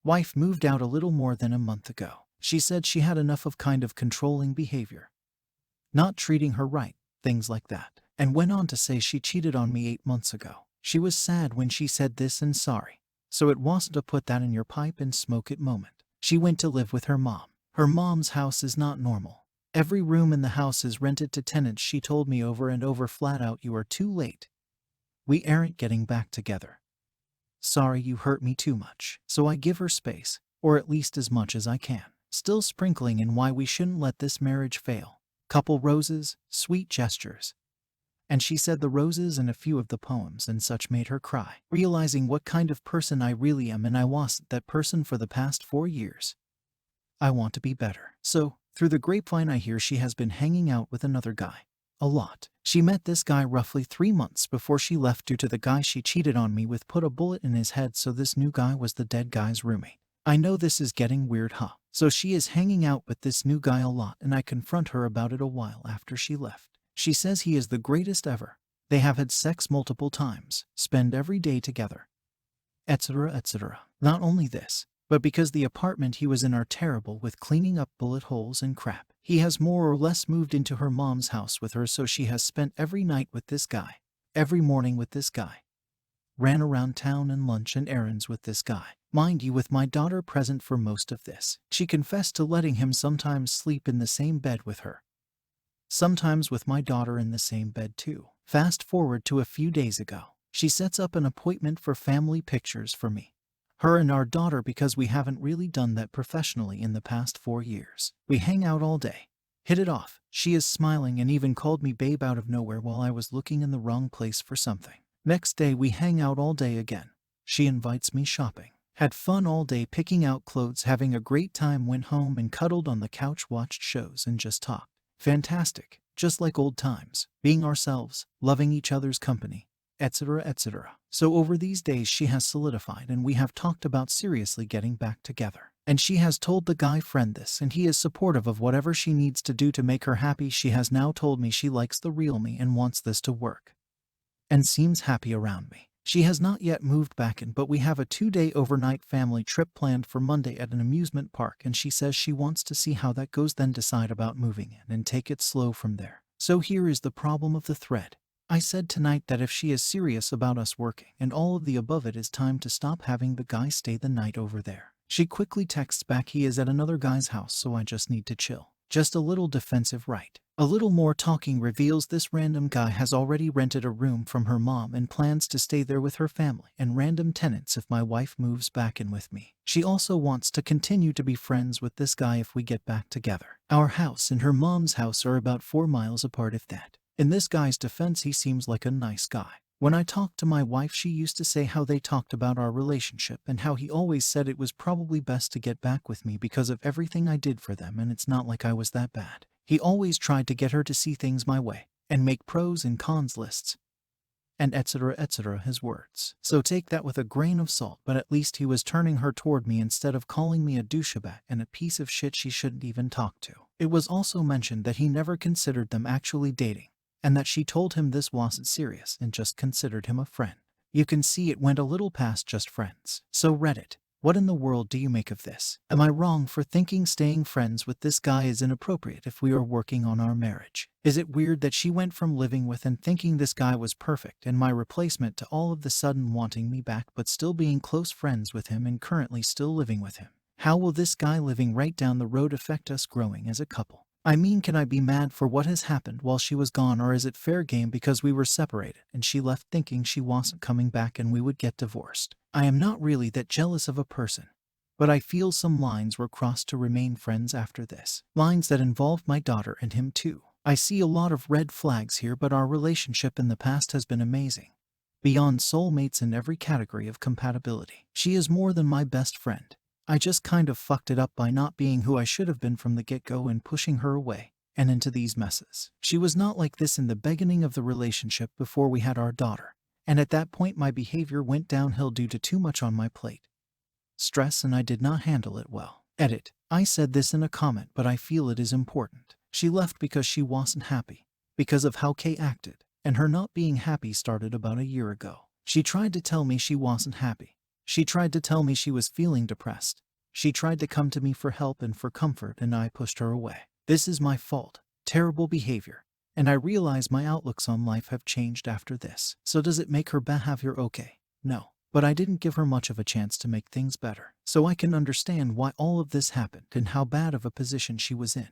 wife moved out a little more than a month ago. She said she had enough of kind of controlling behavior, not treating her right, things like that, and went on to say she cheated on me 8 months ago. She was sad when she said this and sorry. So it wasn't a put that in your pipe and smoke it moment. She went to live with her mom. Her mom's house is not normal. Every room in the house is rented to tenants. She told me over and over flat out, you are too late. We aren't getting back together. Sorry, you hurt me too much. So I give her space, or at least as much as I can. Still sprinkling in why we shouldn't let this marriage fail. Couple roses, sweet gestures. And she said the roses and a few of the poems and such made her cry, realizing what kind of person I really am, and I wasn't that person for the past 4 years. I want to be better. So, through the grapevine I hear she has been hanging out with another guy. A lot. She met this guy roughly 3 months before she left due to the guy she cheated on me with put a bullet in his head, so this new guy was the dead guy's roommate. I know this is getting weird, huh? So she is hanging out with this new guy a lot, and I confront her about it a while after she left. She says he is the greatest ever. They have had sex multiple times, spend every day together, etc., etc. Not only this, but because the apartment he was in are terrible with cleaning up bullet holes and crap, he has more or less moved into her mom's house with her, so she has spent every night with this guy, every morning with this guy, ran around town and lunch and errands with this guy. Mind you, with my daughter present for most of this. She confessed to letting him sometimes sleep in the same bed with her. Sometimes with my daughter in the same bed too. Fast forward to a few days ago. She sets up an appointment for family pictures for me, her and our daughter, because we haven't really done that professionally in the past 4 years. We hang out all day, hit it off. She is smiling and even called me babe out of nowhere while I was looking in the wrong place for something. Next day we hang out all day again. She invites me shopping. Had fun all day picking out clothes, having a great time, went home and cuddled on the couch, watched shows and just talked. Fantastic, just like old times, being ourselves, loving each other's company, etc., etc. So over these days she has solidified and we have talked about seriously getting back together. And she has told the guy friend this, and he is supportive of whatever she needs to do to make her happy. She has now told me she likes the real me and wants this to work, and seems happy around me. She has not yet moved back in, but we have a 2-day overnight family trip planned for Monday at an amusement park, and she says she wants to see how that goes, then decide about moving in and take it slow from there. So here is the problem of the thread. I said tonight that if she is serious about us working and all of the above, it is time to stop having the guy stay the night over there. She quickly texts back, he is at another guy's house, so I just need to chill. Just a little defensive, right? A little more talking reveals this random guy has already rented a room from her mom and plans to stay there with her family and random tenants if my wife moves back in with me. She also wants to continue to be friends with this guy if we get back together. Our house and her mom's house are about 4 miles apart, if that. In this guy's defense, he seems like a nice guy. When I talked to my wife, she used to say how they talked about our relationship and how he always said it was probably best to get back with me because of everything I did for them, and it's not like I was that bad. He always tried to get her to see things my way and make pros and cons lists, and etc., etc., his words. So take that with a grain of salt, but at least he was turning her toward me instead of calling me a douchebag and a piece of shit she shouldn't even talk to. It was also mentioned that he never considered them actually dating, and that she told him this wasn't serious and just considered him a friend. You can see it went a little past just friends. So Reddit, what in the world do you make of this? Am I wrong for thinking staying friends with this guy is inappropriate if we are working on our marriage? Is it weird that she went from living with and thinking this guy was perfect and my replacement to all of the sudden wanting me back but still being close friends with him and currently still living with him? How will this guy living right down the road affect us growing as a couple? I mean, can I be mad for what has happened while she was gone, or is it fair game because we were separated and she left thinking she wasn't coming back and we would get divorced? I am not really that jealous of a person, but I feel some lines were crossed to remain friends after this. Lines that involve my daughter and him too. I see a lot of red flags here, but our relationship in the past has been amazing. Beyond soulmates in every category of compatibility. She is more than my best friend. I just kind of fucked it up by not being who I should have been from the get-go and pushing her away and into these messes. She was not like this in the beginning of the relationship before we had our daughter, and at that point my behavior went downhill due to too much on my plate, stress, and I did not handle it well. Edit. I said this in a comment, but I feel it is important. She left because she wasn't happy, because of how Kay acted, and her not being happy started about a year ago. She tried to tell me she wasn't happy, She tried to tell me she was feeling depressed. She tried to come to me for help and for comfort, and I pushed her away. This is my fault. Terrible behavior. And I realize my outlooks on life have changed after this. So does it make her behavior okay? No. But I didn't give her much of a chance to make things better. So I can understand why all of this happened and how bad of a position she was in.